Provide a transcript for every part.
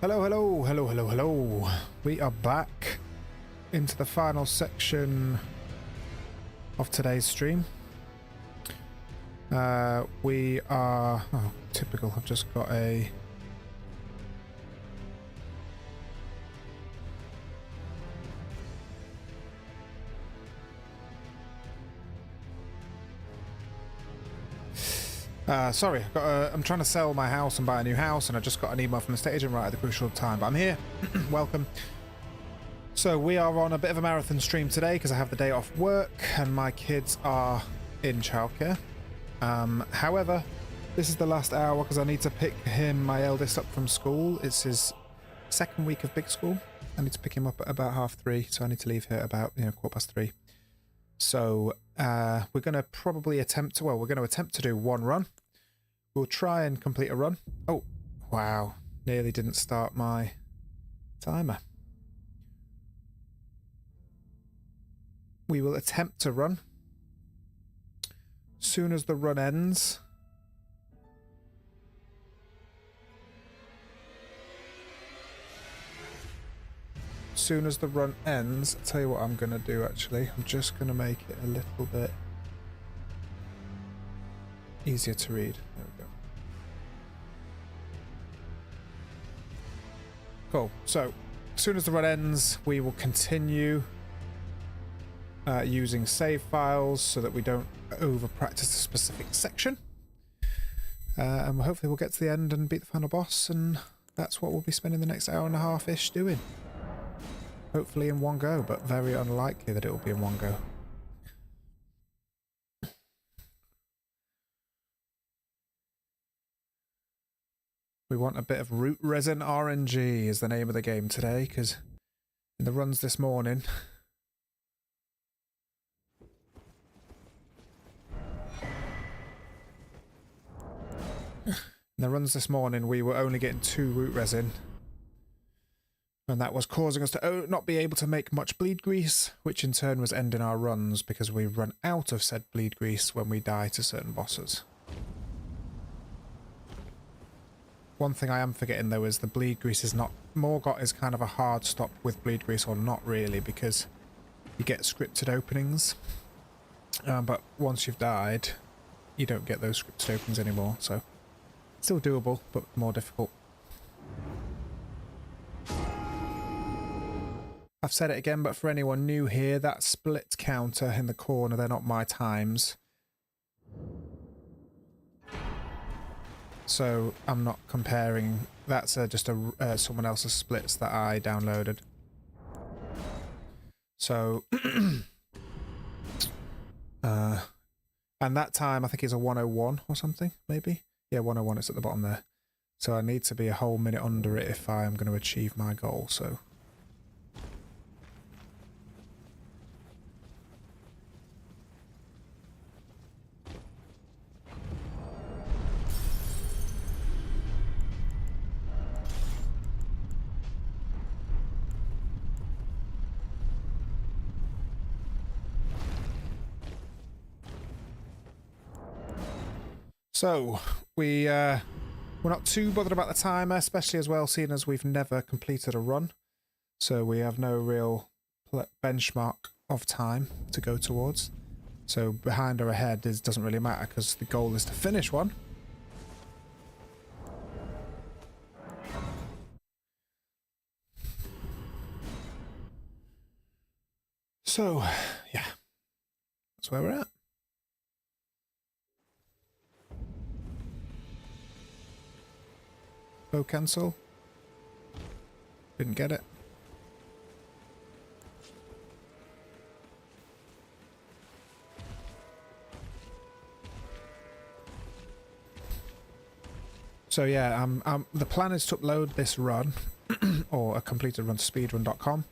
Hello, hello, hello, hello, hello. We are back into the final section of today's stream. We are... Oh, typical. I've just got a... sorry, I'm trying to sell my house and buy a new house, and I just got an email from the estate agent right at the crucial time, but I'm here. Welcome. So we are on a bit of a marathon stream today because I have the day off work and my kids are in childcare. However, this is the last hour because I need to pick my eldest, up from school. It's his second week of big school. I need to pick him up at about 3:30, so I need to leave here about 3:15. So we're going to probably attempt to do one run. We'll try and complete a run. Oh, wow. Nearly didn't start my timer. We will attempt to run. Soon as the run ends. Soon as the run ends, I'll tell you what I'm going to do actually. I'm just going to make it a little bit easier to read. There we go. Cool. So, as soon as the run ends, we will continue using save files so that we don't over-practice a specific section. And hopefully we'll get to the end and beat the final boss, and that's what we'll be spending the next hour and a half-ish doing. Hopefully in one go, but very unlikely that it will be in one go. We want a bit of root resin RNG is the name of the game today, because in the runs this morning... we were only getting 2 root resin. And that was causing us to not be able to make much bleed grease, which in turn was ending our runs because we run out of said bleed grease when we die to certain bosses. One thing I am forgetting though is the bleed grease is not... Morgott is kind of a hard stop with bleed grease, or not really, because you get scripted openings. But once you've died, you don't get those scripted openings anymore, so... Still doable, but more difficult. I've said it again, but for anyone new here, that split counter in the corner, they're not my times. So I'm not comparing. That's just someone else's splits that I downloaded. So, and that time I think is a 101 or something, maybe. Yeah, 101, it's at the bottom there. So I need to be a whole minute under it if I am going to achieve my goal, so... So, we're not too bothered about the timer, especially as well, seeing as we've never completed a run. So we have no real benchmark of time to go towards. So behind or ahead doesn't really matter, because the goal is to finish one. So, yeah. That's where we're at. Oh, cancel. Didn't get it. So yeah, the plan is to upload this run, or a completed run to speedrun.com.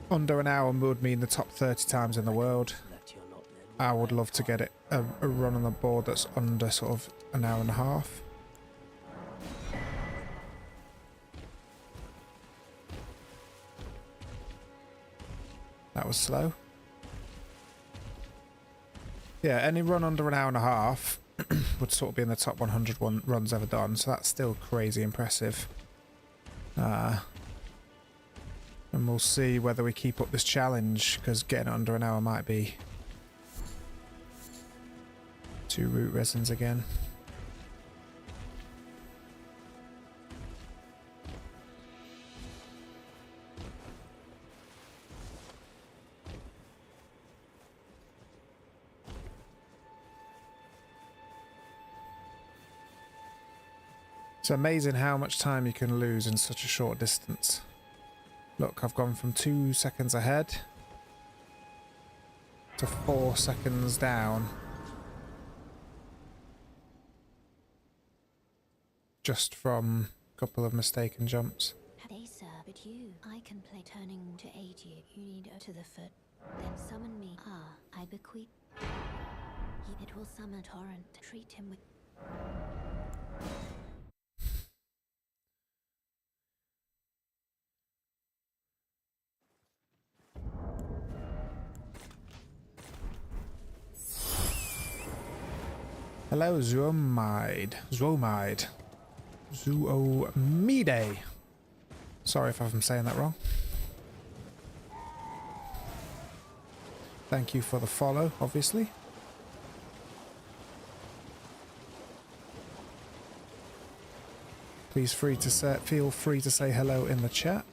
Under an hour would mean the top 30 times in the world. I would love to get it a run on the board that's under sort of an hour and a half. That was slow. Yeah, any run under an hour and a half would sort of be in the top 100 runs ever done, so that's still crazy impressive. And we'll see whether we keep up this challenge, because getting it under an hour might be 2 root resins again. It's amazing how much time you can lose in such a short distance. Look, I've gone from 2 seconds ahead to 4 seconds down. Just from a couple of mistaken jumps. Hey sir, but you, I can play turning to aid you. You need to the foot, then summon me. I bequeath. It will summon Torrent. Treat him with... Hello, Zoomide. Zoomide. Sorry if I'm saying that wrong. Thank you for the follow, obviously. Please feel free to say hello in the chat.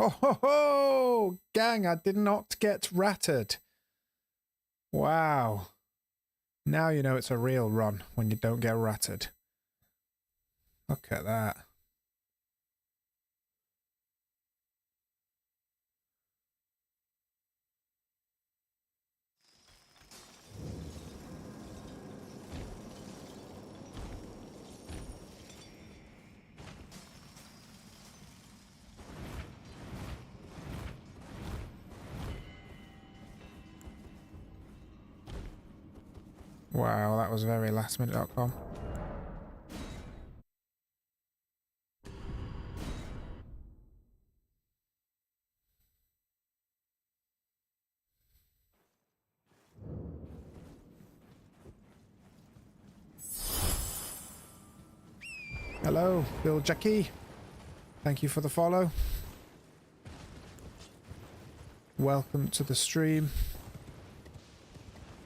Oh ho ho! Gang, I did not get ratted. Wow. Now you know it's a real run when you don't get ratted. Look at that. Wow, that was very lastminute.com. Hello, Bill Jackie. Thank you for the follow. Welcome to the stream.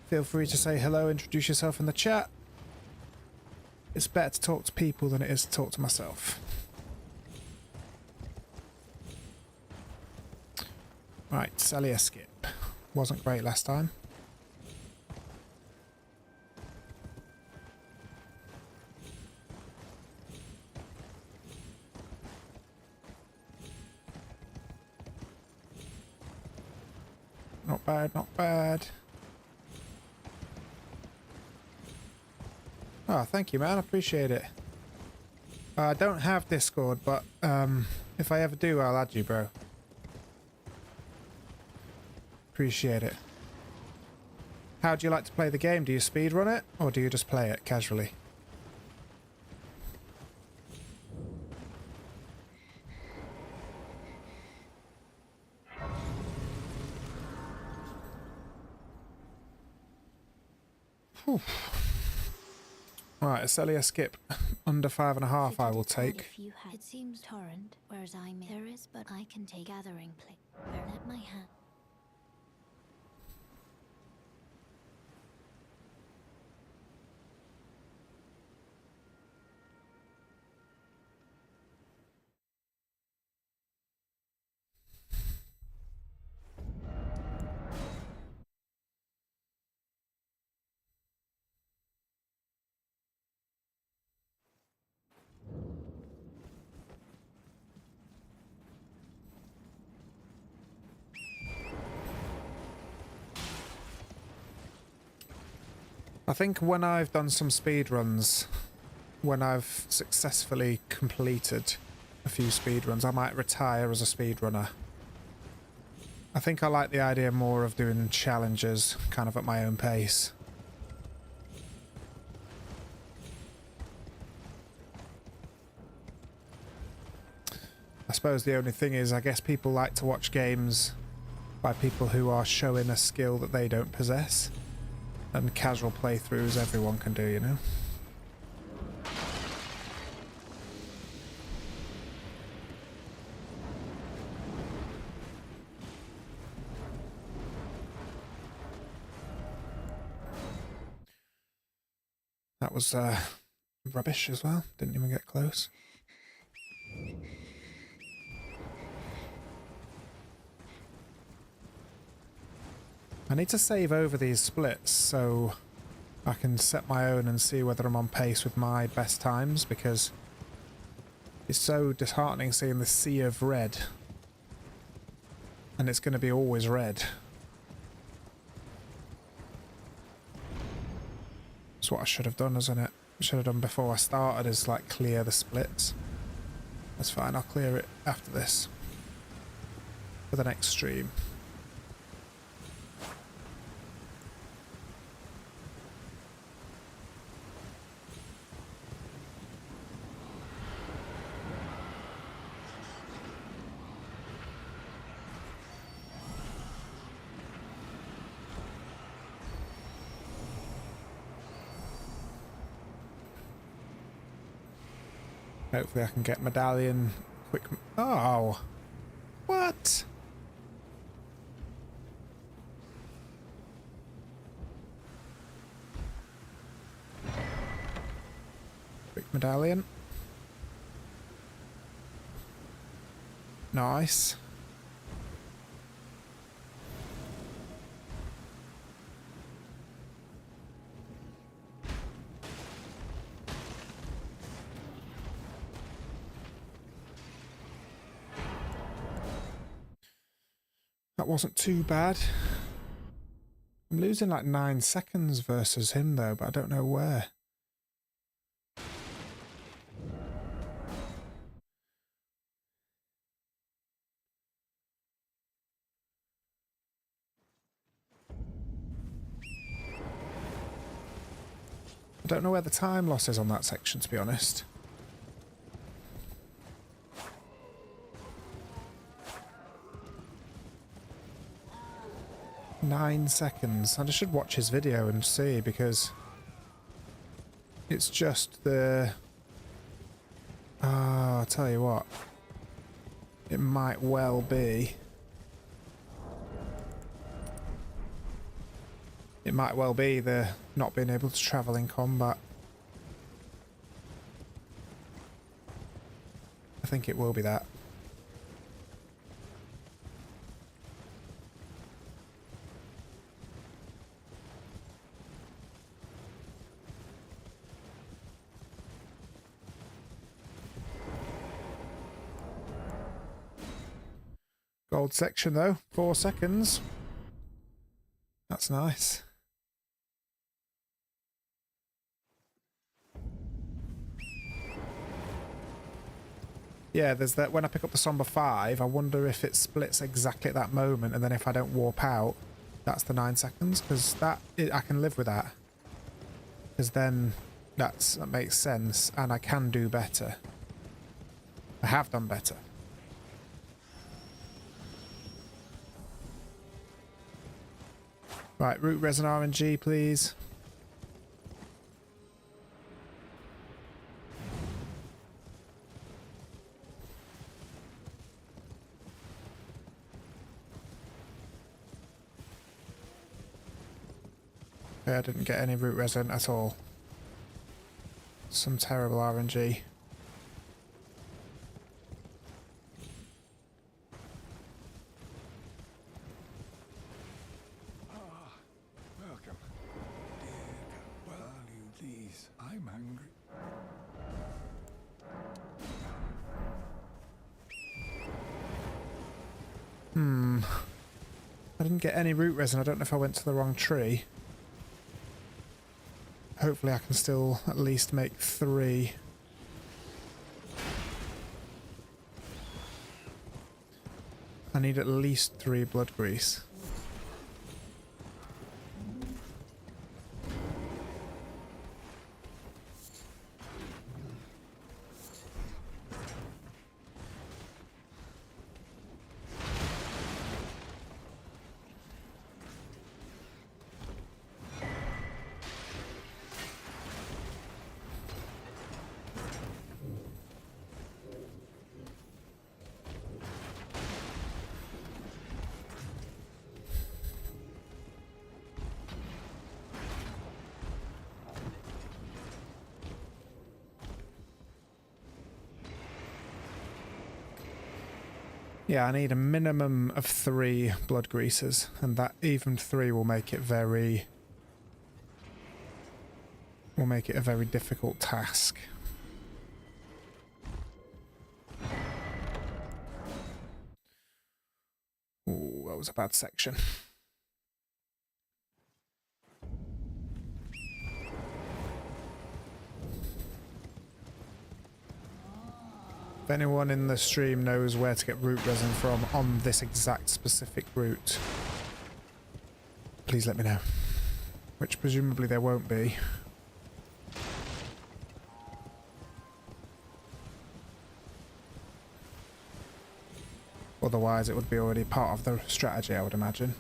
Feel free to say hello, introduce yourself in the chat. It's better to talk to people than it is to talk to myself. Right, Celia skip. Wasn't great last time. Not bad, not bad. Oh, thank you, man. I appreciate it. I don't have Discord, but if I ever do, I'll add you, bro. Appreciate it. How do you like to play the game? Do you speedrun it, or do you just play it casually? Whew. Right, a Celia skip under 5.5 I will take. It seems Torrent, whereas there is, but I can take gathering play. Let my hand. I think when I've done some speed runs, when I've successfully completed a few speed runs. I might retire as a speedrunner. I think I like the idea more of doing challenges kind of at my own pace. I suppose the only thing is, I guess people like to watch games by people who are showing a skill that they don't possess. And casual playthroughs everyone can do, you know? That was rubbish as well. Didn't even get close. I need to save over these splits so I can set my own and see whether I'm on pace with my best times, because it's so disheartening seeing the sea of red. And it's going to be always red. That's what I should have done, isn't it? I should have done before I started, is like clear the splits. That's fine, I'll clear it after this. For the next stream. Hopefully I can get medallion quick. Oh! What? Quick medallion. Nice. That wasn't too bad. I'm losing like 9 seconds versus him though, but I don't know where. I don't know where the time loss is on that section, to be honest. Nine seconds. I just should watch his video and see, because it's just the... Ah, I'll tell you what. It might well be. It might well be the not being able to travel in combat. I think it will be that. Gold section though, 4 seconds. That's nice. Yeah, there's that. When I pick up the Somber 5, I wonder if it splits exactly at that moment, and then if I don't warp out, that's the 9 seconds, because that, I can live with that. Because then that makes sense, and I can do better. I have done better. Right, root resin RNG, please. Okay, I didn't get any root resin at all. Some terrible RNG. Welcome. Dear, well, you please. I'm hungry. I didn't get any root resin. I don't know if I went to the wrong tree. Hopefully I can still at least make 3. I need at least 3 blood grease. Yeah, I need a minimum of 3 blood greases, and that even 3 will make it a very difficult task. Ooh, that was a bad section. If anyone in the stream knows where to get root resin from on this exact specific route, please let me know. Which presumably there won't be. Otherwise it would be already part of the strategy, I would imagine.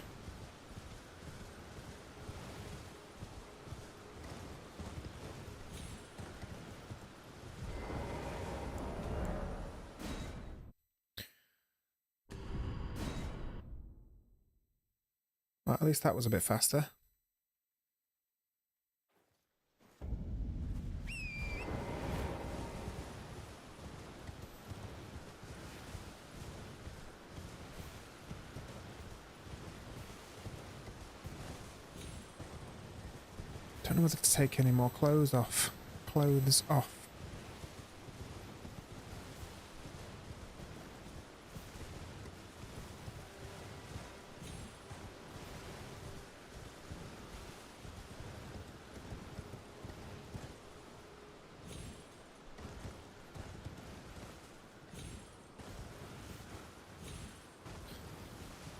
Well, at least that was a bit faster. Don't know whether to take any more clothes off. Clothes off.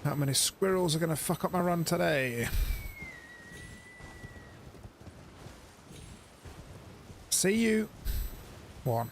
How many squirrels are going to fuck up my run today? See you. 1.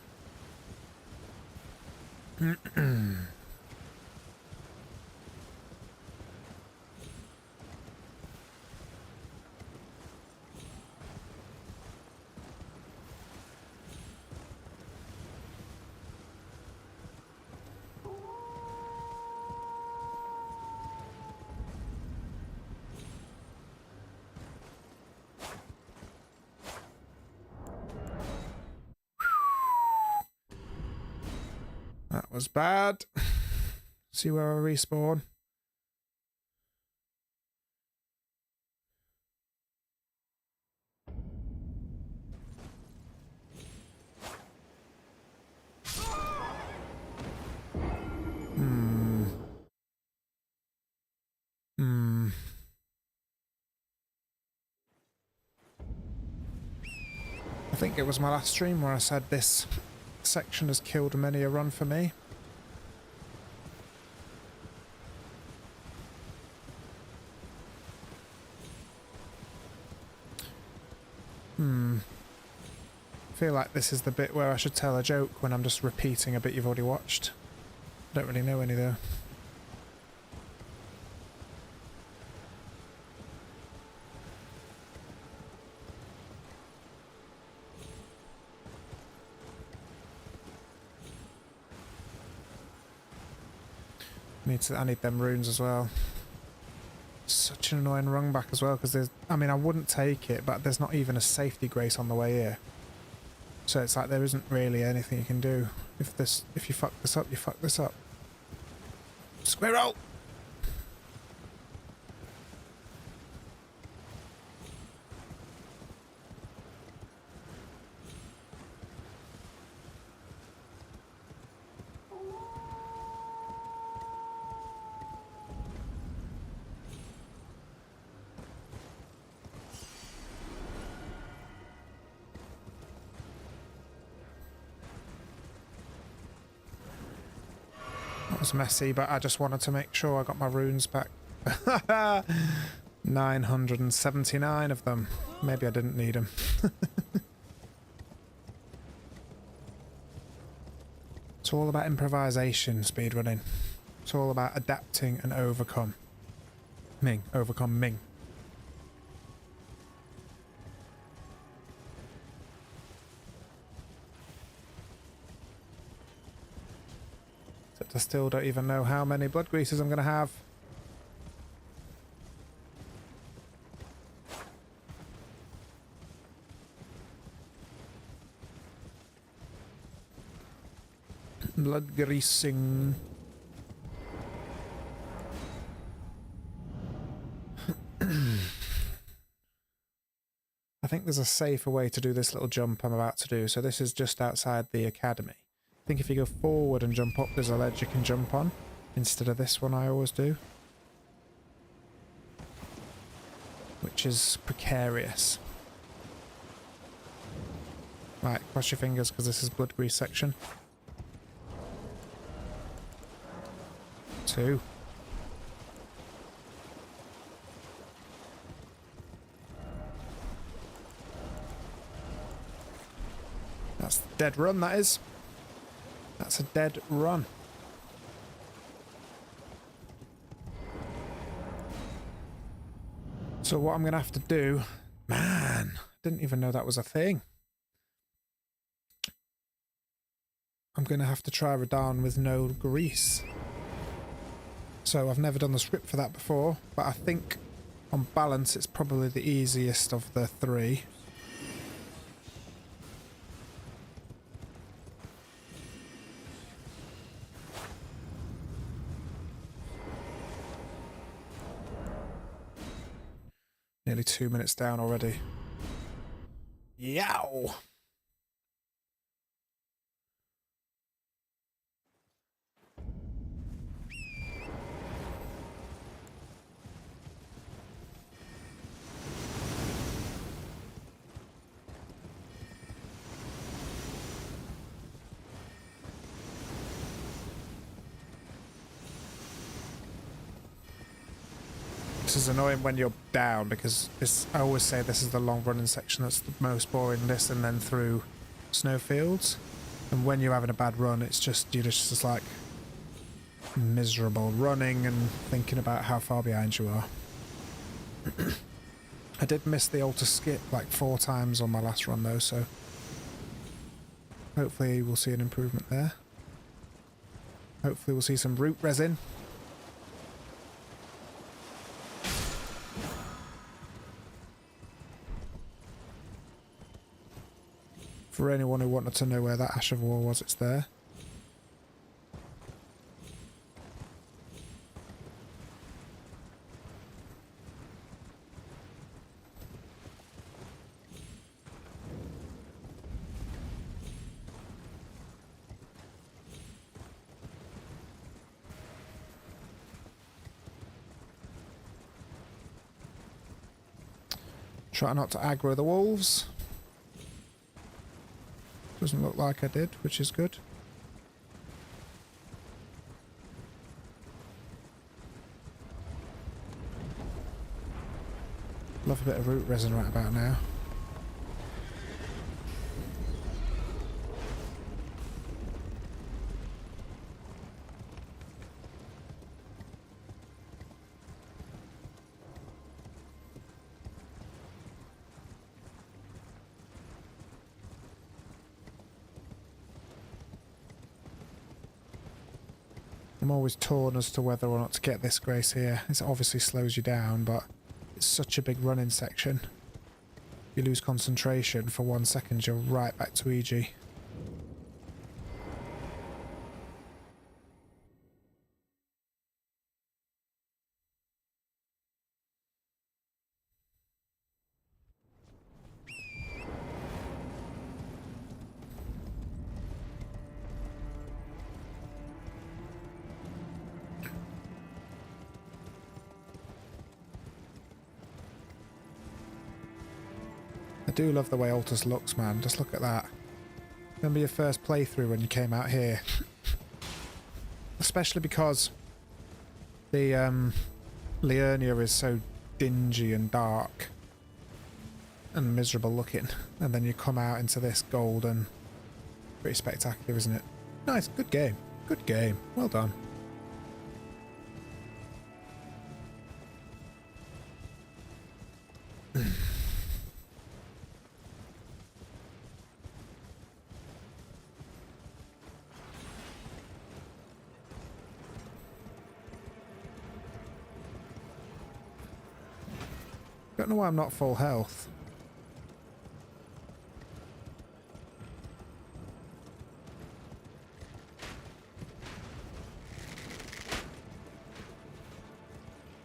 That was bad. See where I respawn. I think it was my last stream where I said this section has killed many a run for me. I feel like this is the bit where I should tell a joke when I'm just repeating a bit you've already watched. I don't really know any though. I need them runes as well. Such an annoying rung back as well, because there's, I mean, I wouldn't take it, but there's not even a safety grace on the way here. So it's like there isn't really anything you can do. If you fuck this up, you fuck this up. Squirrel! was messy, but I just wanted to make sure I got my runes back. 979 of them. Maybe I didn't need them. It's all about improvisation, speedrunning. It's all about adapting and overcoming. Except I still don't even know how many blood greases I'm going to have. Blood greasing. I think there's a safer way to do this little jump I'm about to do. So this is just outside the academy. I think if you go forward and jump up, there's a ledge you can jump on instead of this one I always do, which is precarious. Right, cross your fingers because this is blood grease section. 2. That's the dead run, that is. That's a dead run. So what I'm going to have to do... Man, didn't even know that was a thing. I'm going to have to try Radahn with no grease. So I've never done the script for that before, but I think on balance it's probably the easiest of the 3. Nearly 2 minutes down already. Yow! This is annoying when you're down because this, I always say this is the long running section that's the most boring, this and then through snowfields. And when you're having a bad run, it's just, you're just like miserable running and thinking about how far behind you are. I did miss the altar skip like 4 times on my last run though, so hopefully we'll see an improvement there. Hopefully we'll see some root resin. For anyone who wanted to know where that Ash of War was, it's there. Try not to aggro the wolves. Doesn't look like I did, which is good. Love a bit of root resin right about now. I'm always torn as to whether or not to get this grace here. It obviously slows you down, but it's such a big running section. You lose concentration for 1 second, you're right back to EG. I do love the way Altus looks, man. Just look at that. Remember your first playthrough when you came out here? especially because the Liurnia is so dingy and dark and miserable looking, and then you come out into this golden, pretty spectacular, isn't it? Nice, good game, well done. Don't know why I'm not full health.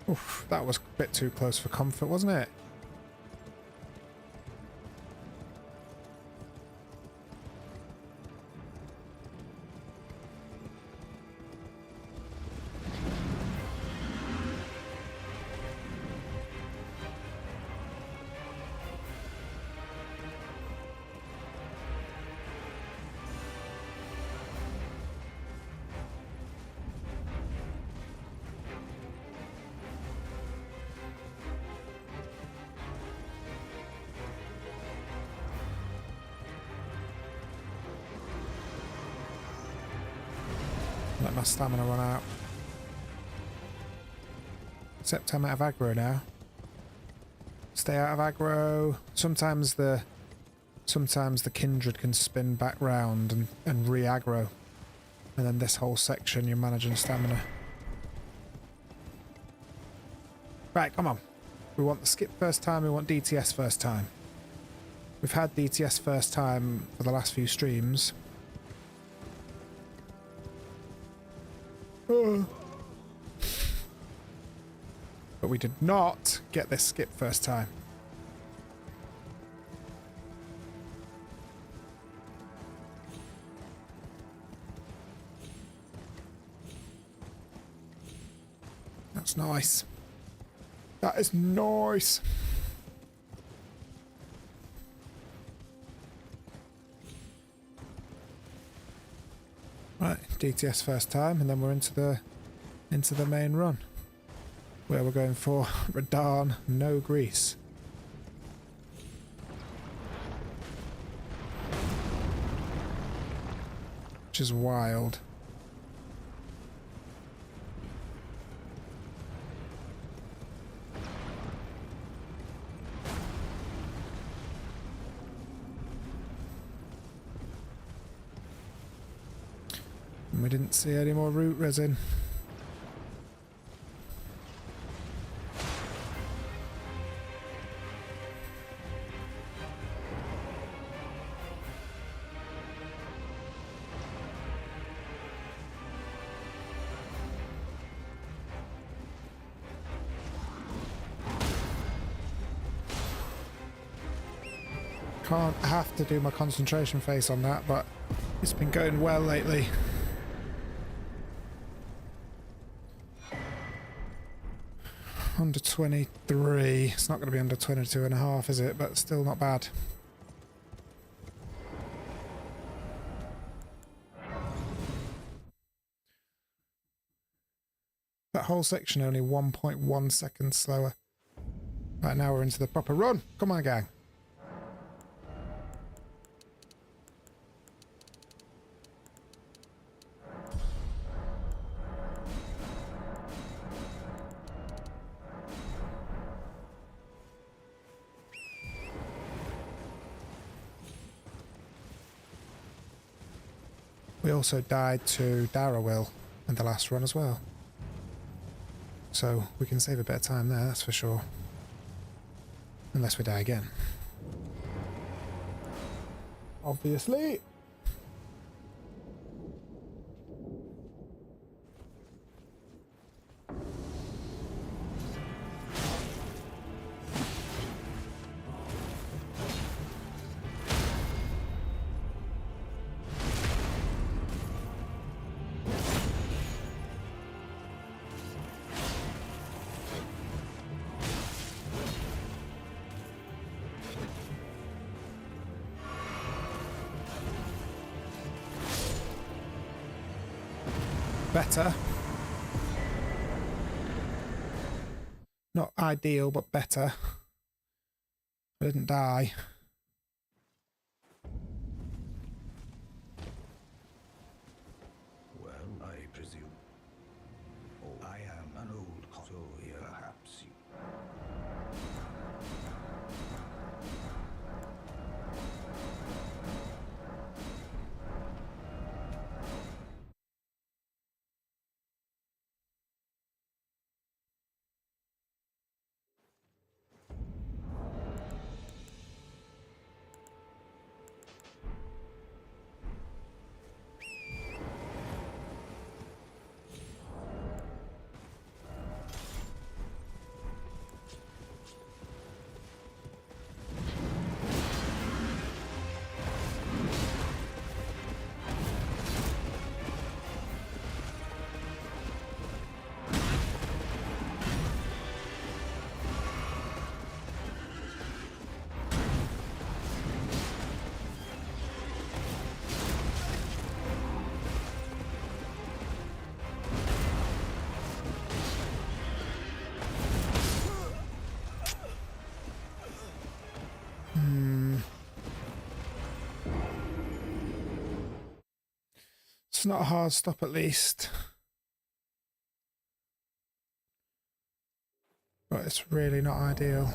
Oof, that was a bit too close for comfort, wasn't it? Let my stamina run out. Except I'm out of aggro now. Stay out of aggro. Sometimes the kindred can spin back round and re-aggro. And then this whole section you're managing stamina. Right, come on. We want the skip first time, we want DTS first time. We've had DTS first time for the last few streams. But we did not get this skip first time. That's nice. That is nice. Right, DTS first time, and then we're into the main run, where we're going for Radahn, no grease. Which is wild. And we didn't see any more root resin. Can't have to do my concentration face on that, but it's been going well lately. Under 23. It's not going to be under 22 and a half, is it? But still not bad. That whole section only 1.1 seconds slower. Right, now we're into the proper run. Come on, gang. We also died to Darrowwill in the last run as well. So we can save a bit of time there, that's for sure. Unless we die again. Obviously. better. Not ideal, but better. I didn't die. Well, I presume. Oh, I am an old so here, perhaps you. It's not a hard stop, at least. But it's really not ideal.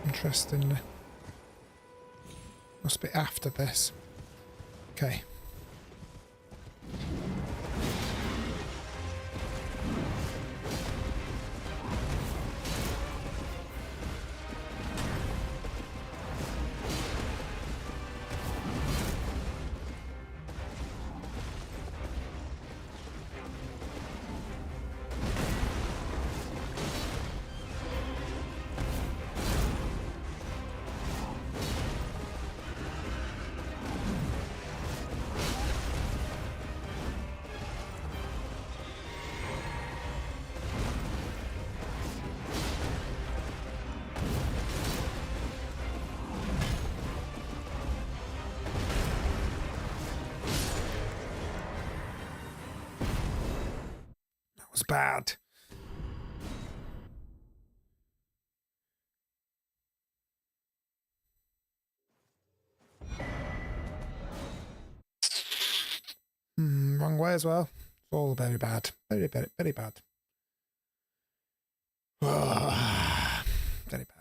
Interestingly. Must be after this. Okay. Was bad. Wrong way as well. It's all very bad. Very, very, very bad. Very bad.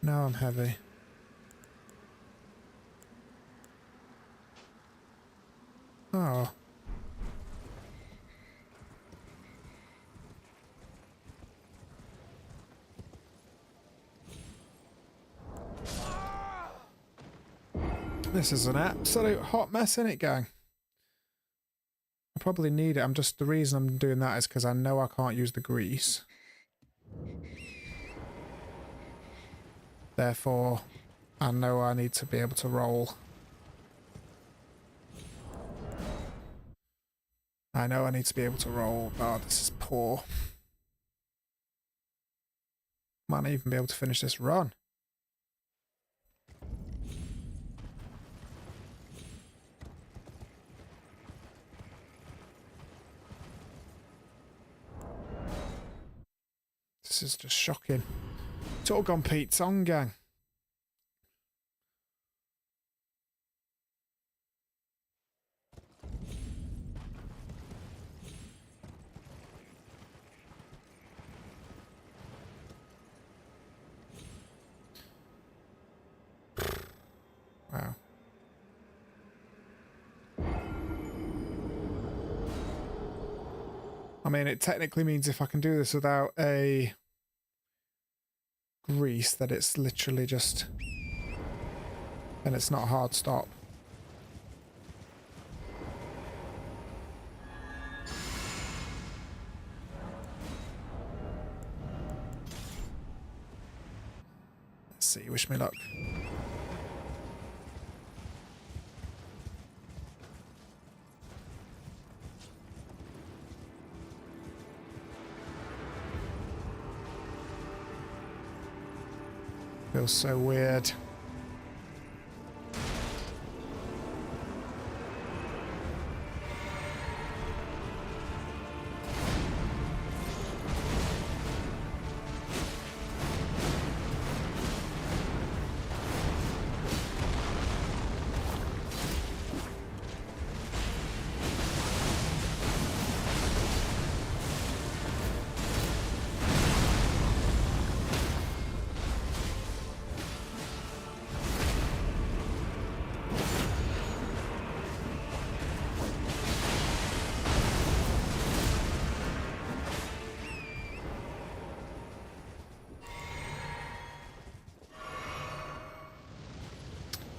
Now I'm heavy. Oh. This is an absolute hot mess, isn't it, gang? I probably need it. The reason I'm doing that is because I know I can't use the grease. Therefore, I know I need to be able to roll. I know I need to be able to roll. Oh, this is poor. Might not even be able to finish this run. This is just shocking. It's all gone Pete's on, gang. Wow. I mean, it technically means if I can do this without a grease, that it's literally just... and it's not a hard stop. see. Wish me luck. Feels so weird.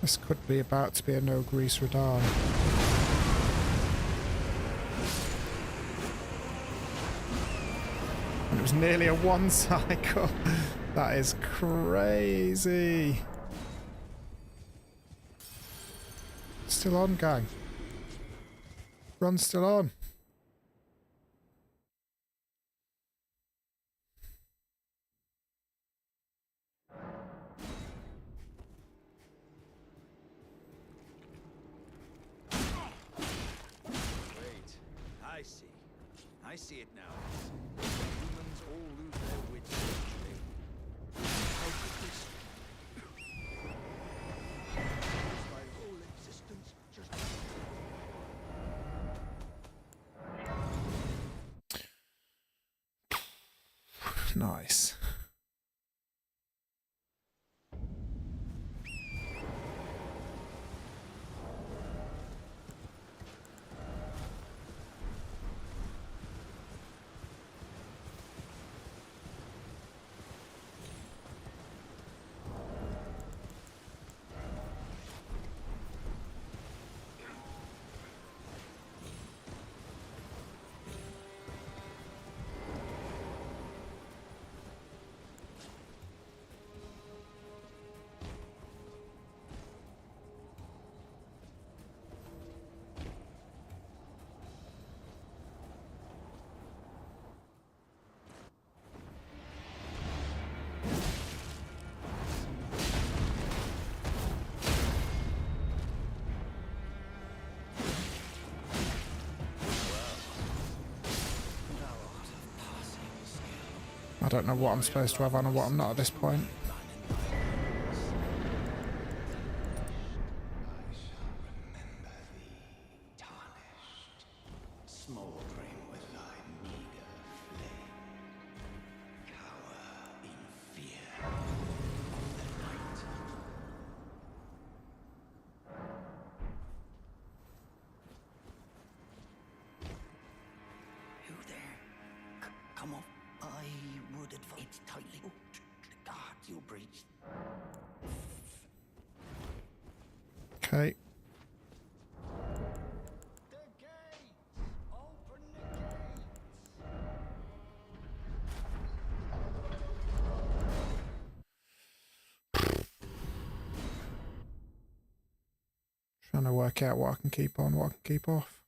This could be about to be a no grease radar. And it was nearly a one cycle. That is crazy. Still on, gang. Run's still on. I see it now. Humans all lose their wits eventually. How could this? My whole existence just. Nice. I don't know what I'm supposed to have on and what I'm not at this point. You there? Come up. I would advise it's tightly. Oh, the guard you breached. Okay. The gates! Open the gates! Trying to work out what I can keep on, what I can keep off.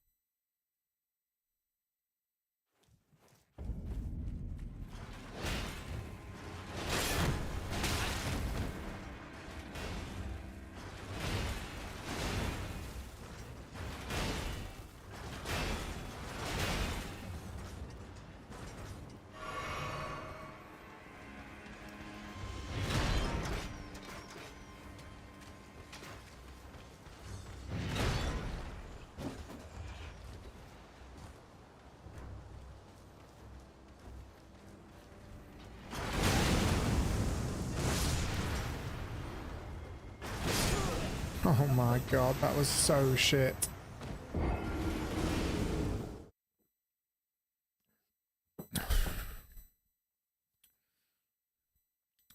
Oh my god, that was so shit.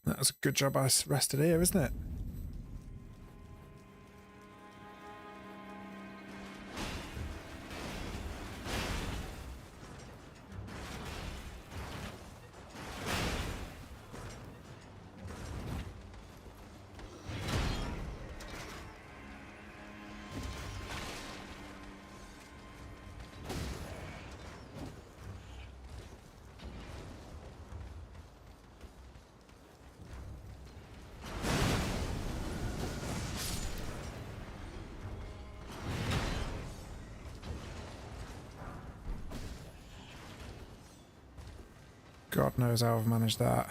That was a good job I rested here, isn't it? God knows how I've managed that.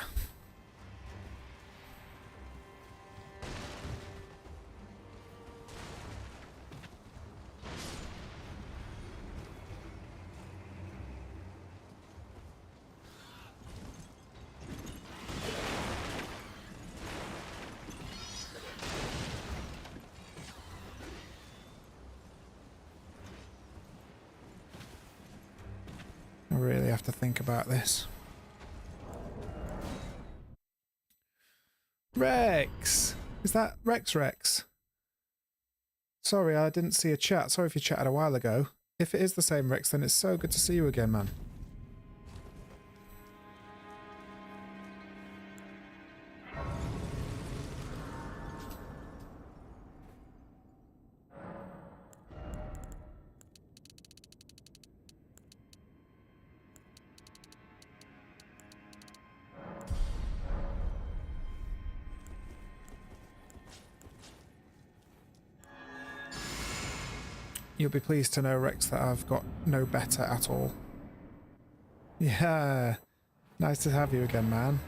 I really have to think about this. Rex! Is that Rex? Sorry, I didn't see a chat. Sorry if you chatted a while ago. If it is the same Rex, then it's so good to see you again, man. You'll be pleased to know, Rex, that I've got no better at all. Yeah, nice to have you again, man.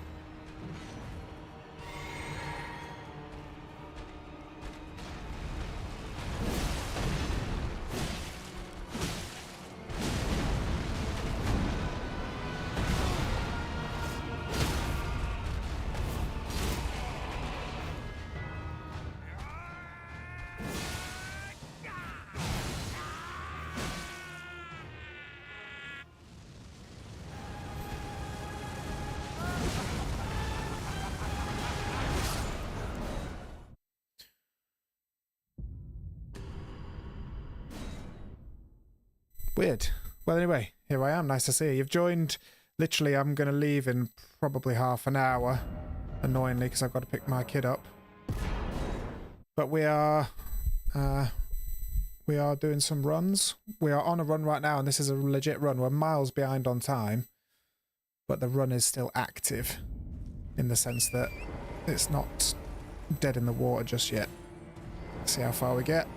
Weird. Well, anyway, here I am. Nice to see you. You've joined. Literally, I'm going to leave in probably half an hour. Annoyingly, because I've got to pick my kid up. But we are doing some runs. We are on a run right now, and this is a legit run. We're miles behind on time, but the run is still active in the sense that it's not dead in the water just yet. See how far we get.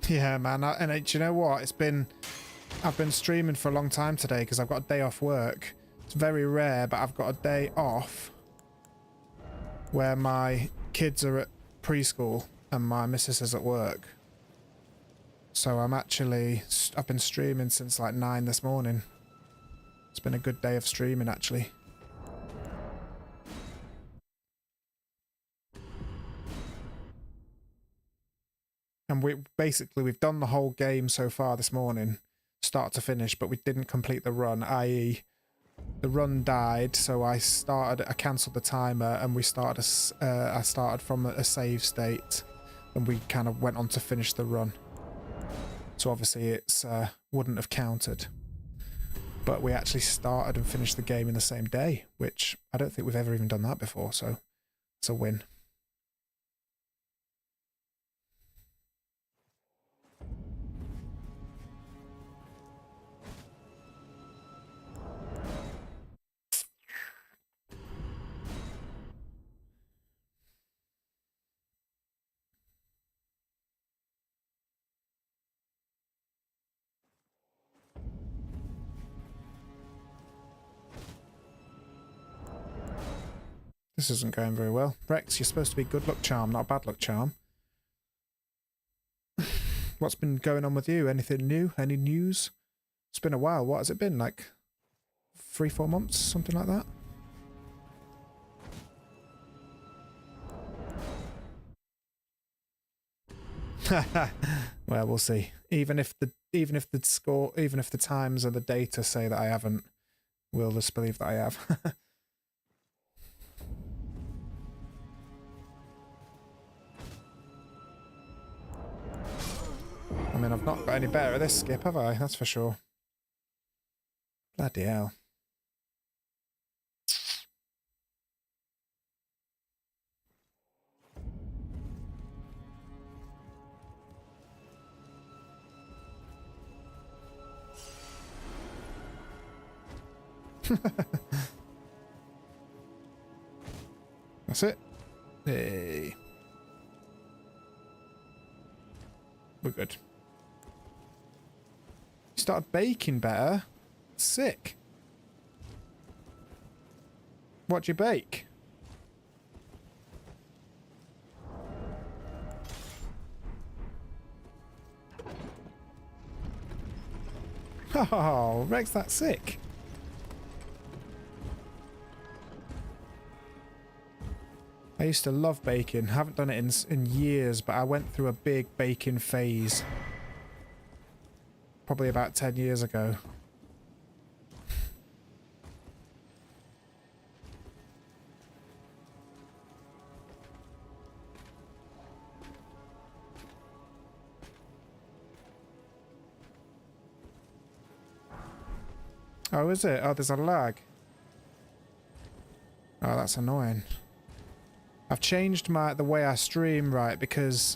Yeah, man, do you know what? I've been streaming for a long time today because I've got a day off work. It's very rare, but I've got a day off where my kids are at preschool and my missus is at work. So I've been streaming since like 9 this morning. It's been a good day of streaming, actually. And we've done the whole game so far this morning, start to finish, but we didn't complete the run, i.e. the run died, so I cancelled the timer and I started from a save state and we kind of went on to finish the run. So obviously it's wouldn't have counted. But we actually started and finished the game in the same day, which I don't think we've ever even done that before, so it's a win. This isn't going very well. Rex, you're supposed to be good luck charm, not a bad luck charm. What's been going on with you? Anything new? Any news? It's been a while. What has it been? Like 3-4 months? Something like that? Well, we'll see. Even if the times and the data say that I haven't, we'll just believe that I have. I mean, I've not got any better at this skip, have I? That's for sure. Bloody hell. That's it. Hey. We're good. You started baking better. Sick. What'd you bake? Oh, Rex, that's sick. I used to love baking. Haven't done it in years, but I went through a big baking phase. Probably about 10 years ago. Oh, is it? Oh, there's a lag. Oh, that's annoying. I've changed the way I stream, right, because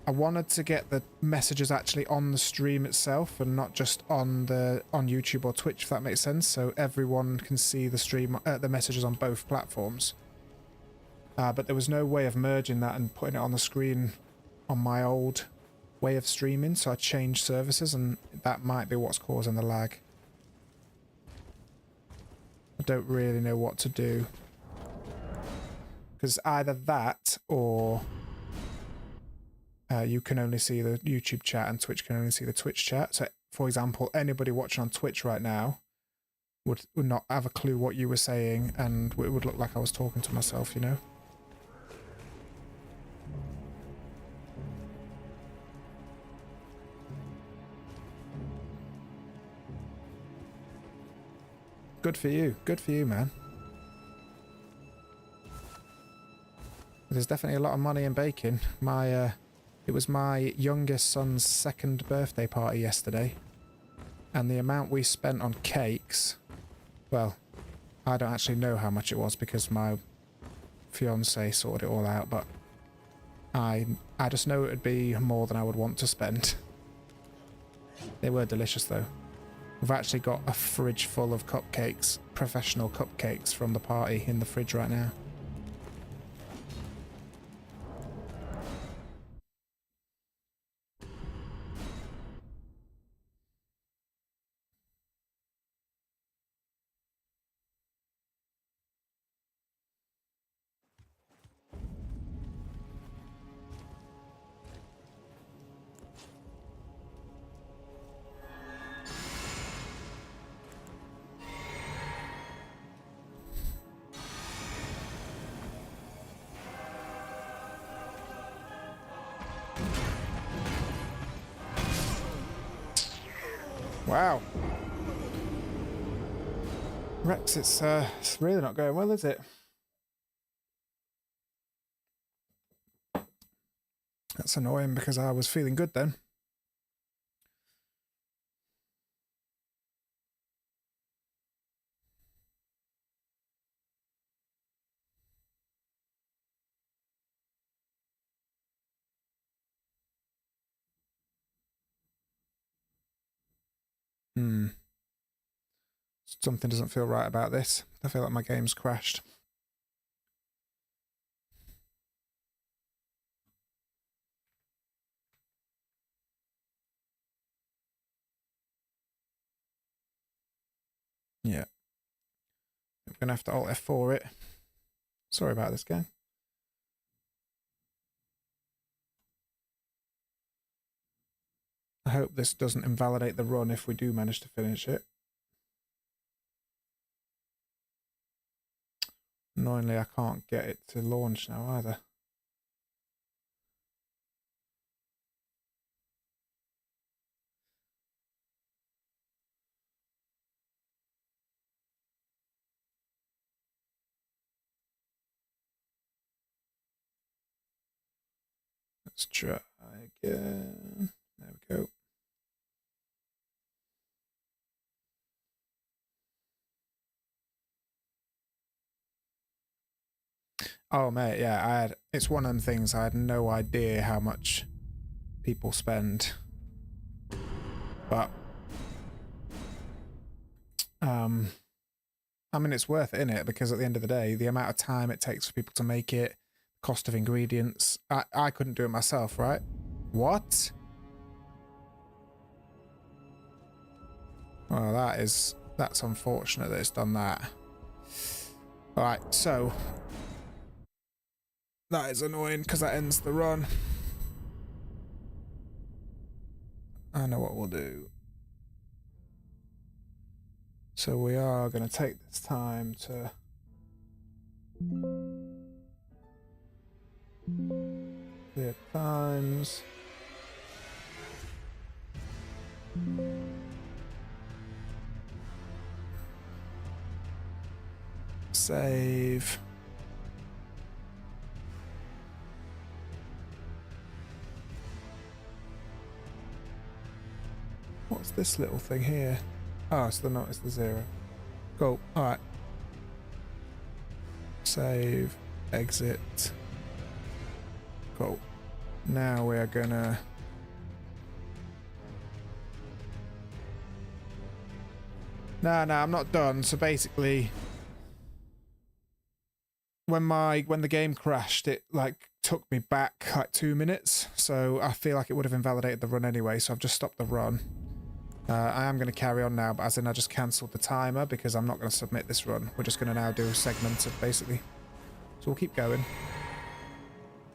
I wanted to get the messages actually on the stream itself and not just on YouTube or Twitch, if that makes sense, so everyone can see the stream, the messages on both platforms. But there was no way of merging that and putting it on the screen on my old way of streaming, so I changed services, and that might be what's causing the lag. I don't really know what to do. Because either that or you can only see the YouTube chat and Twitch can only see the Twitch chat. So, for example, anybody watching on Twitch right now would not have a clue what you were saying, and it would look like I was talking to myself, you know? Good for you. Good for you, man. There's definitely a lot of money in baking. It was my youngest son's 2nd birthday party yesterday, and the amount we spent on cakes, well, I don't actually know how much it was because my fiance sorted it all out, but I just know it would be more than I would want to spend. They were delicious though. We've actually got a fridge full of cupcakes, professional cupcakes from the party in the fridge right now. Wow. Rex, it's really not going well, is it? That's annoying because I was feeling good then. Something doesn't feel right about this. I feel like my game's crashed. Yeah. I'm going to have to Alt F4 it. Sorry about this, gang. I hope this doesn't invalidate the run if we do manage to finish it. Annoyingly, I can't get it to launch now either. Let's try again. There we go. Oh mate, yeah, it's one of the things I had no idea how much people spend. But I mean, it's worth it, innit? Because at the end of the day, the amount of time it takes for people to make it, cost of ingredients, I couldn't do it myself, right? What? Well, that's unfortunate that it's done that. Alright, so that is annoying because that ends the run. I know what we'll do. So we are going to take this time to clear times. Save. What's this little thing here? Oh, so it's the 0. Cool. Alright. Save. Exit. Cool. Now we are gonna... No, I'm not done. So basically, when the game crashed, it like took me back like 2 minutes. So I feel like it would have invalidated the run anyway. So I've just stopped the run. I am going to carry on now, but as in I just cancelled the timer because I'm not going to submit this run. We're just going to now do segmented, basically. So we'll keep going.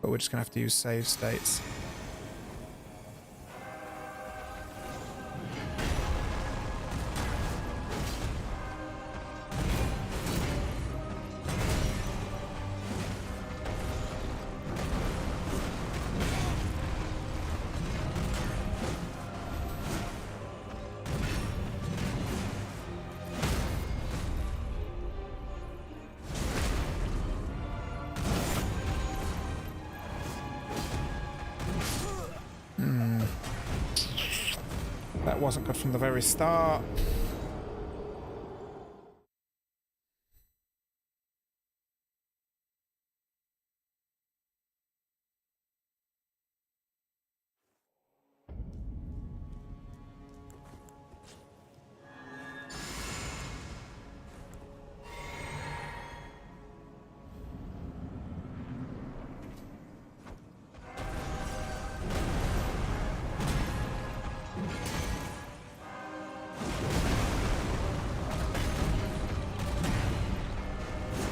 But we're just going to have to use save states. That wasn't good from the very start.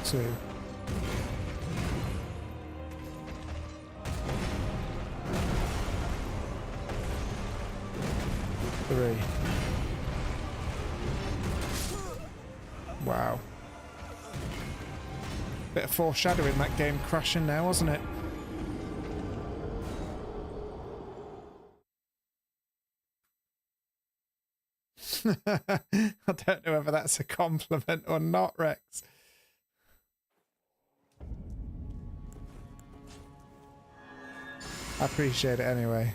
Two. 3. Wow. Bit of foreshadowing that game crashing now, wasn't it? I don't know whether that's a compliment or not, Rex. I appreciate it anyway.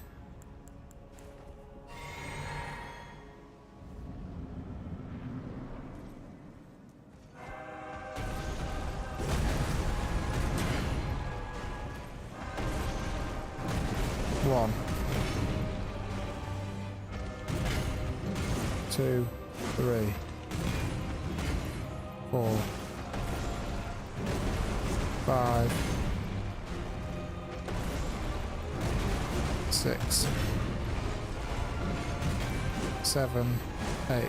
One. 2, 3, 4, 5, 6, 7, 8.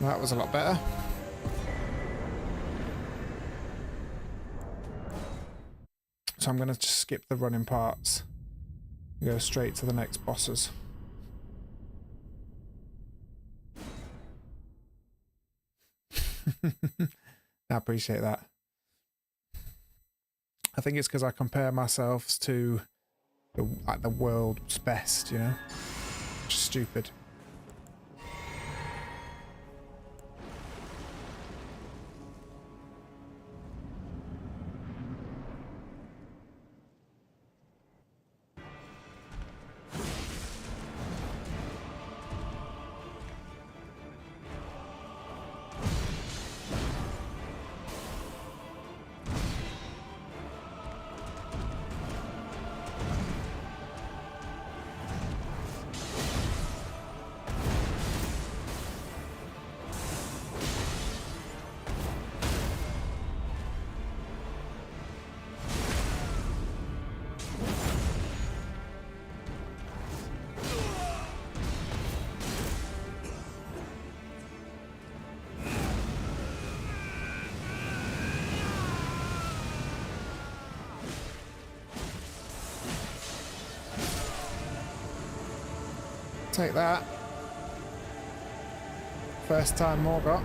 That was a lot better. So I'm going to just skip the running parts and go straight to the next bosses. I appreciate that. I think it's because I compare myself to the world's best, you know? Which is stupid. Take that. First time Morgot.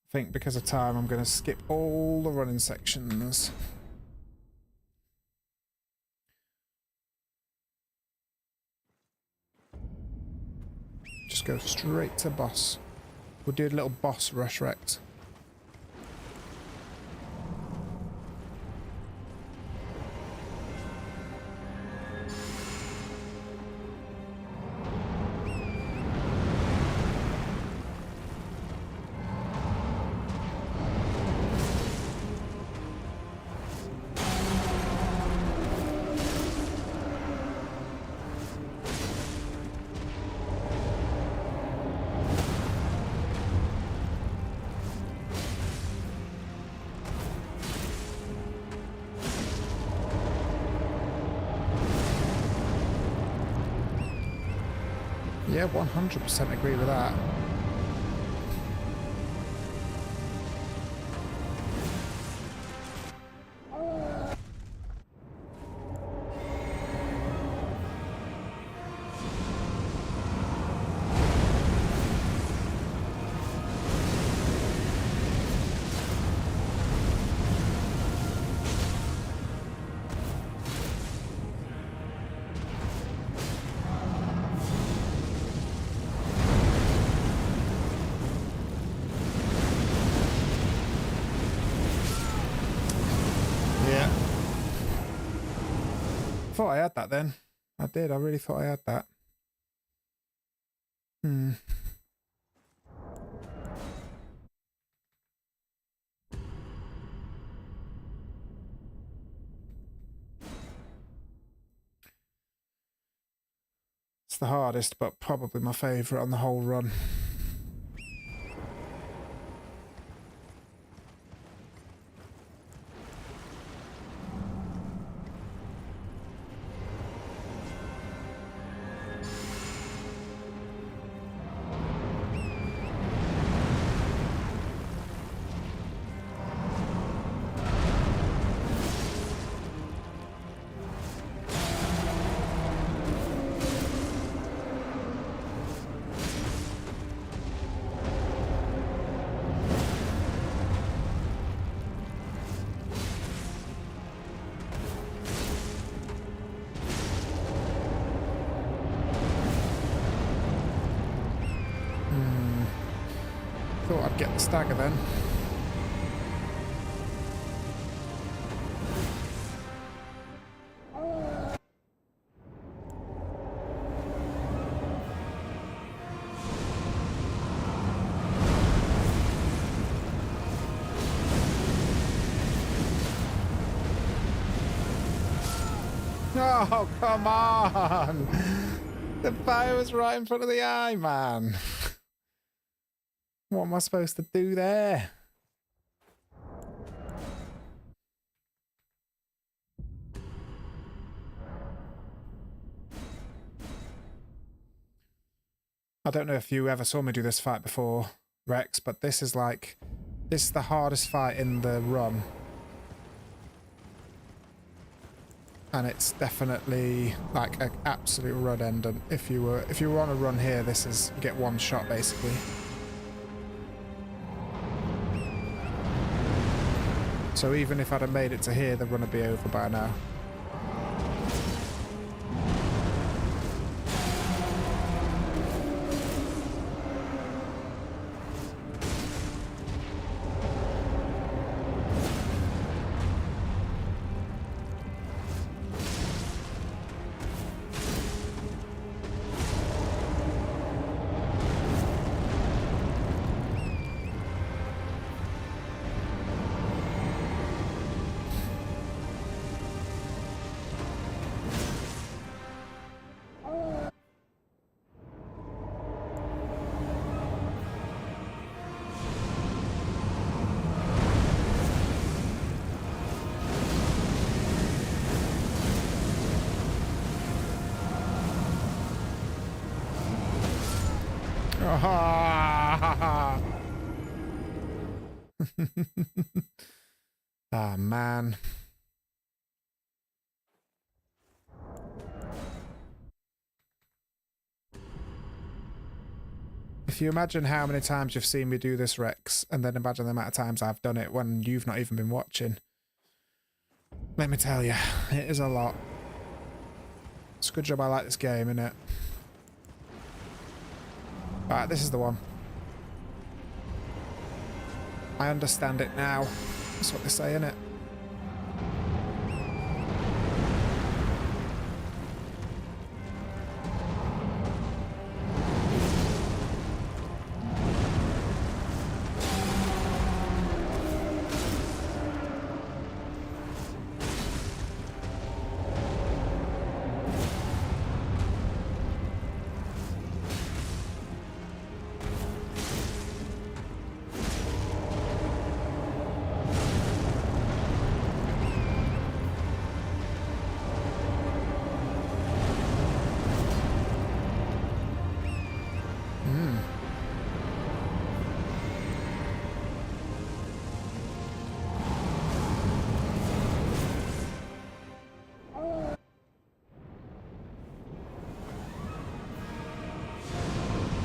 I think because of time, I'm going to skip all the running sections. Just go straight to boss. We'll do a little boss rush, Rex. Yeah, 100% agree with that. Thought I had that then. I did. I really thought I had that. It's the hardest, but probably my favourite on the whole run. Thought I'd get the stagger then. Oh, come on! The fire was right in front of the eye, man. What am I supposed to do there? I don't know if you ever saw me do this fight before, Rex, but this is the hardest fight in the run. And it's definitely like an absolute run end. And if you were on a run here, this is, you get one shot basically. So even if I'd have made it to here, the run would be over by now. Ah, man. If you imagine how many times you've seen me do this, Rex, and then imagine the amount of times I've done it when you've not even been watching. Let me tell you, it is a lot. It's a good job I like this game, innit? Alright, this is the one. I understand it now. That's what they say, innit?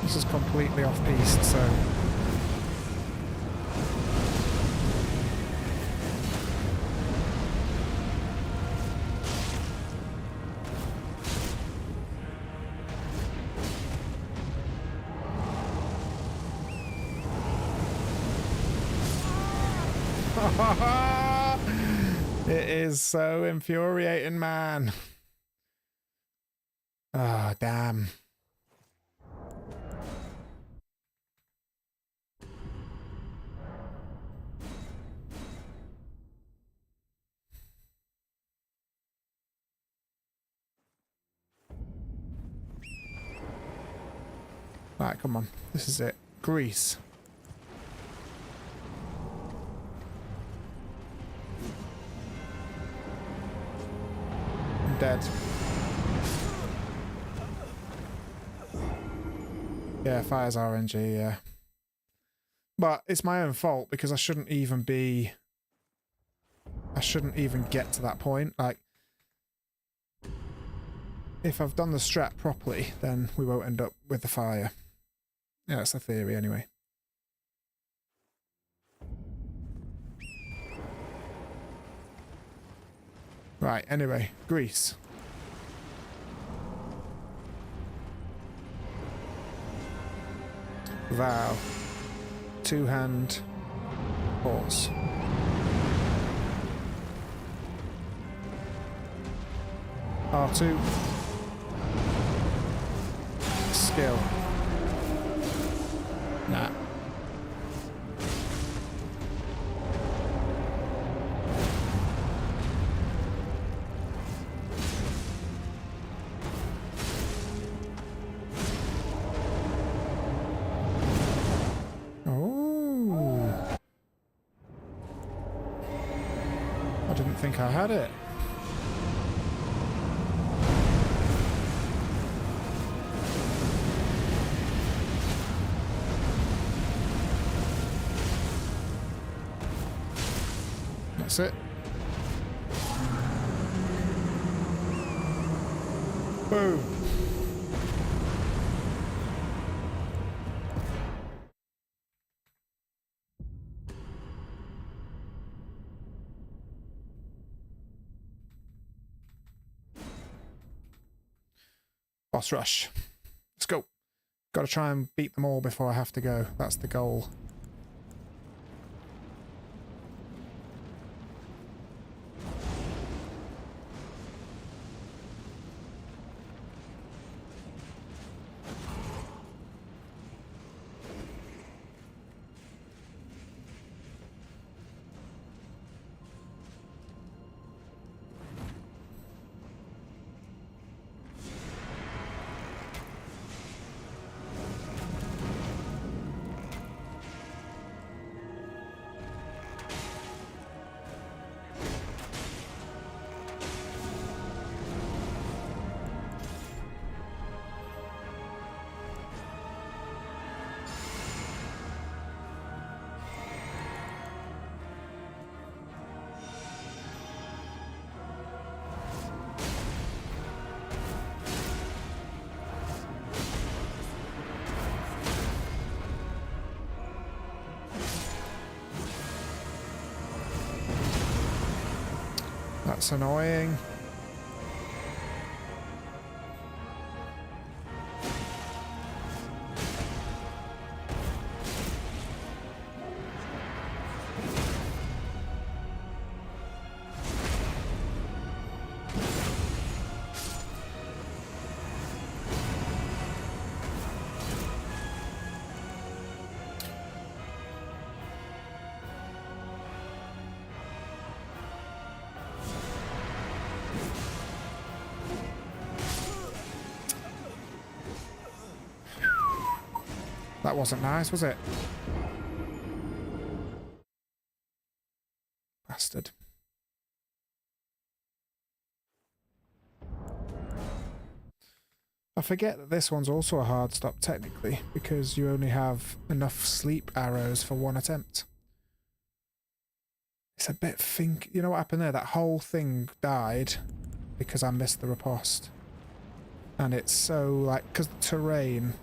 This is completely off-piste, so... It is so infuriating, man. Ah, oh, damn. Right, come on. This is it. Greece. I'm dead. Yeah, fire's RNG, yeah. But it's my own fault because I shouldn't even be... I shouldn't even get to that point. Like, if I've done the strat properly, then we won't end up with the fire. Yeah, that's the theory anyway. Right, anyway, Greece. Vow. Two-hand horse. R2. Skill. Nah. Oh. I didn't think I had it. That's it. Boom. Boss rush. Let's go. Got to try and beat them all before I have to go. That's the goal. That's annoying. That wasn't nice, was it? Bastard. I forget that this one's also a hard stop technically, because you only have enough sleep arrows for one attempt. It's a bit You know what happened there? That whole thing died because I missed the riposte. And it's so, like, because the terrain...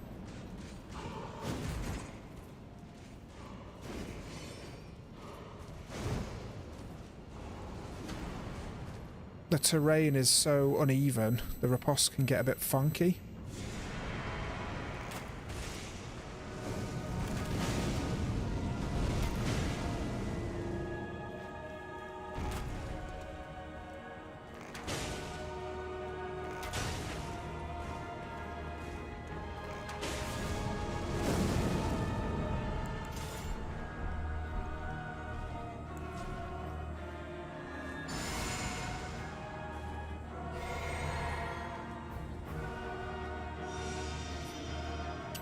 The terrain is so uneven, the riposte can get a bit funky.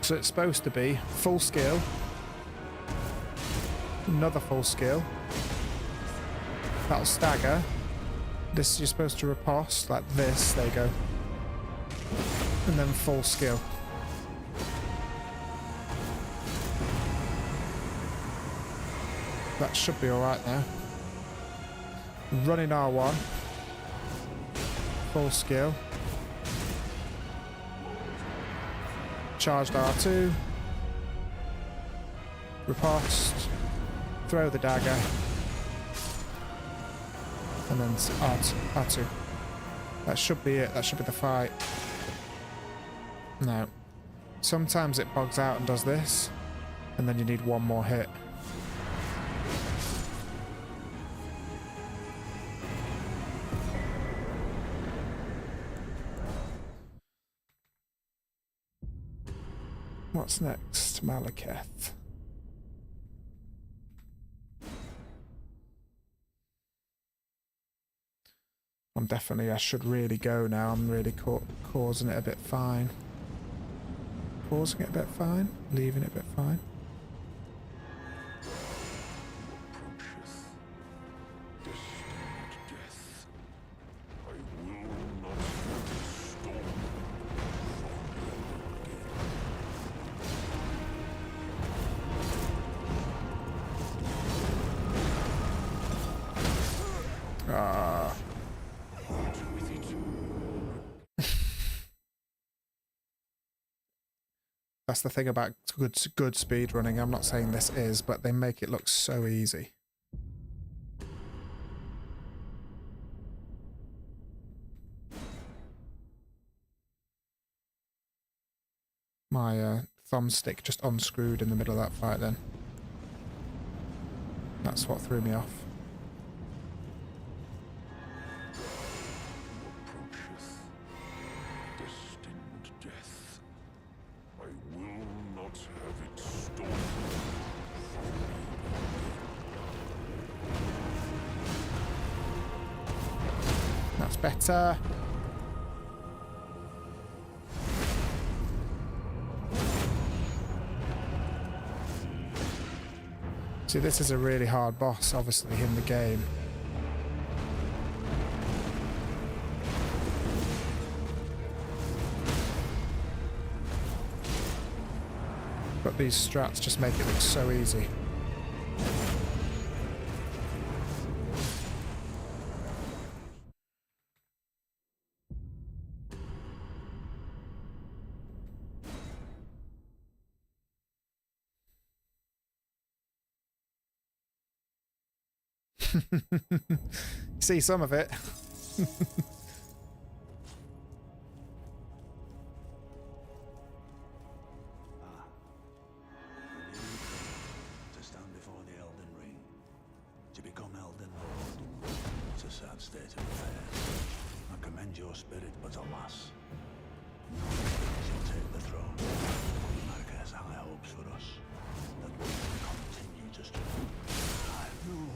So it's supposed to be full skill, another full skill, that'll stagger, this you're supposed to riposte, like this, there you go, and then full skill. That should be alright now. Running R1, full skill. Charged R2, riposte, throw the dagger, and then R2. That should be it, that should be the fight. No. Sometimes it bogs out and does this, and then you need one more hit. What's next? Malekith. I should really go now. I'm really causing it a bit fine. Causing it a bit fine? Leaving it a bit fine? That's the thing about good speed running. I'm not saying this is, but they make it look so easy. My thumbstick just unscrewed in the middle of that fight then. That's what threw me off. That's better. See, this is a really hard boss, obviously, in the game. But these strats just make it look so easy. See some of it. To stand before the Elden Ring, to become Elden Lord. It's a sad state of affairs. I commend your spirit, but alas, no one shall take the throne. Queen Marquez high hopes for us, that we can continue to strive. I know.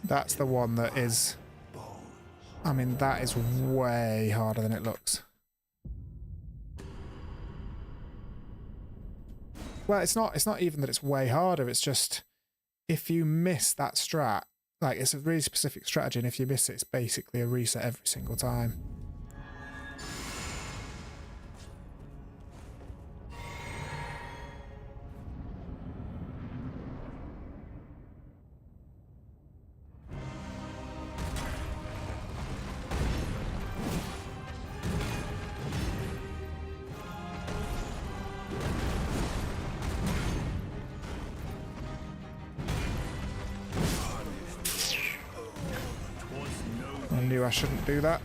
That's the one that is... Bones. I mean, that is way harder than it looks. Well, it's not even that it's way harder, it's just if you miss that strat, like it's a really specific strategy, and if you miss it, it's basically a reset every single time. I knew I shouldn't do that.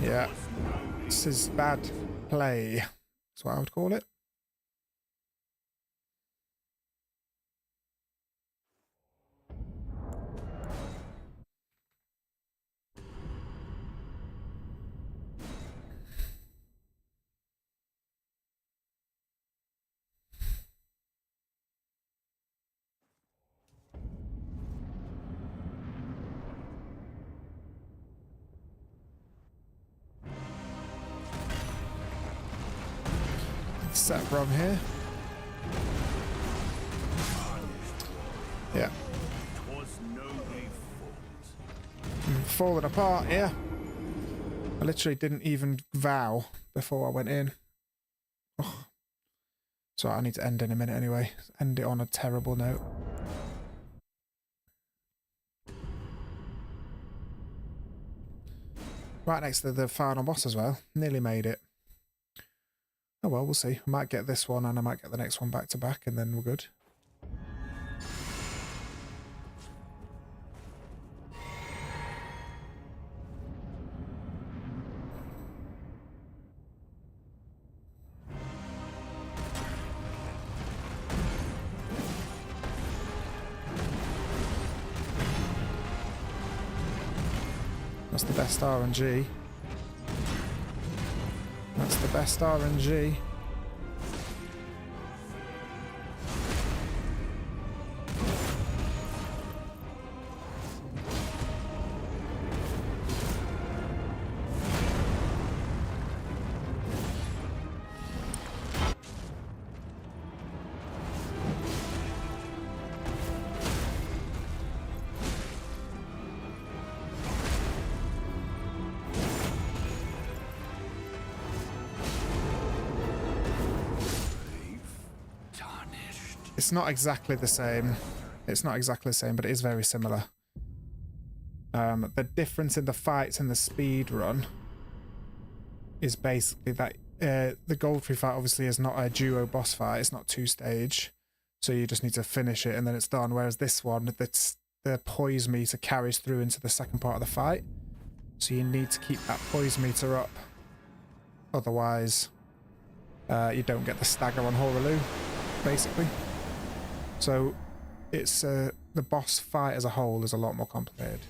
Yeah, this is bad play. That's what I would call it. Set from here. Yeah. Falling apart, yeah. I literally didn't even vow before I went in. Ugh. So I need to end in a minute anyway. End it on a terrible note. Right next to the final boss as well. Nearly made it. Oh well, we'll see. I might get this one and I might get the next one back to back and then we're good. That's the best RNG. That's the best RNG. It's not exactly the same. It's not exactly the same, but it is very similar. The difference in the fights and the speed run is basically that the Goldtree fight obviously is not a duo boss fight. It's not 2-stage, so you just need to finish it and then it's done. Whereas this one, the poise meter carries through into the second part of the fight, so you need to keep that poise meter up. Otherwise, you don't get the stagger on Horaloo, basically. So it's the boss fight as a whole is a lot more complicated.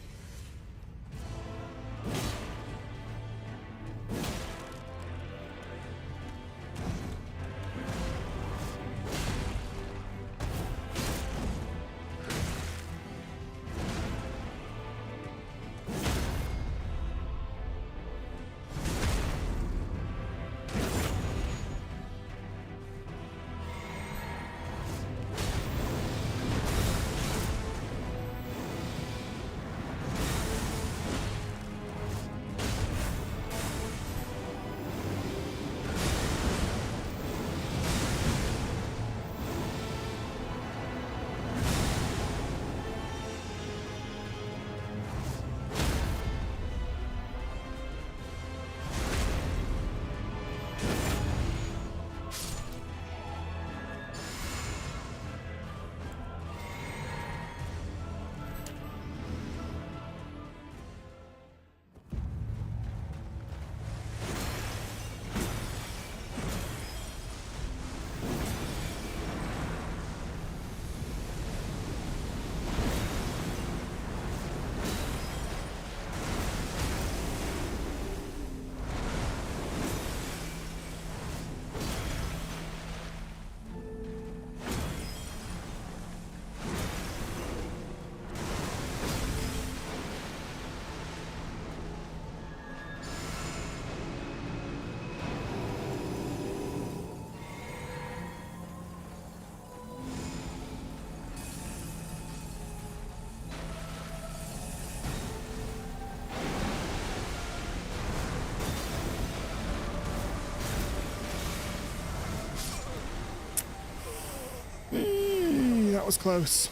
was close.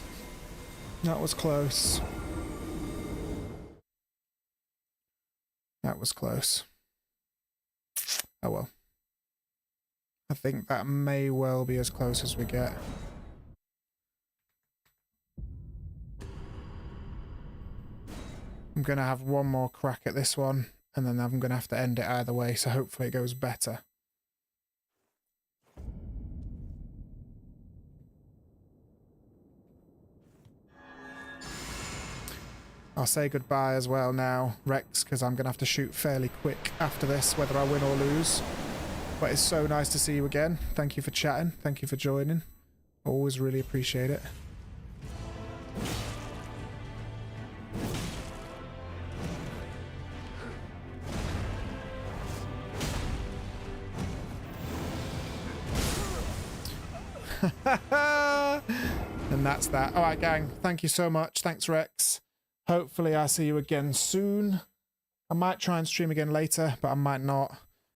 That was close. That was close. Oh well. I think that may well be as close as we get. I'm going to have one more crack at this one, and then I'm going to have to end it either way, so hopefully it goes better. I'll say goodbye as well now, Rex, because I'm going to have to shoot fairly quick after this, whether I win or lose. But it's so nice to see you again. Thank you for chatting. Thank you for joining. Always really appreciate it. And that's that. All right, gang. Thank you so much. Thanks, Rex. Hopefully I'll see you again soon. I might try and stream again later, but I might not.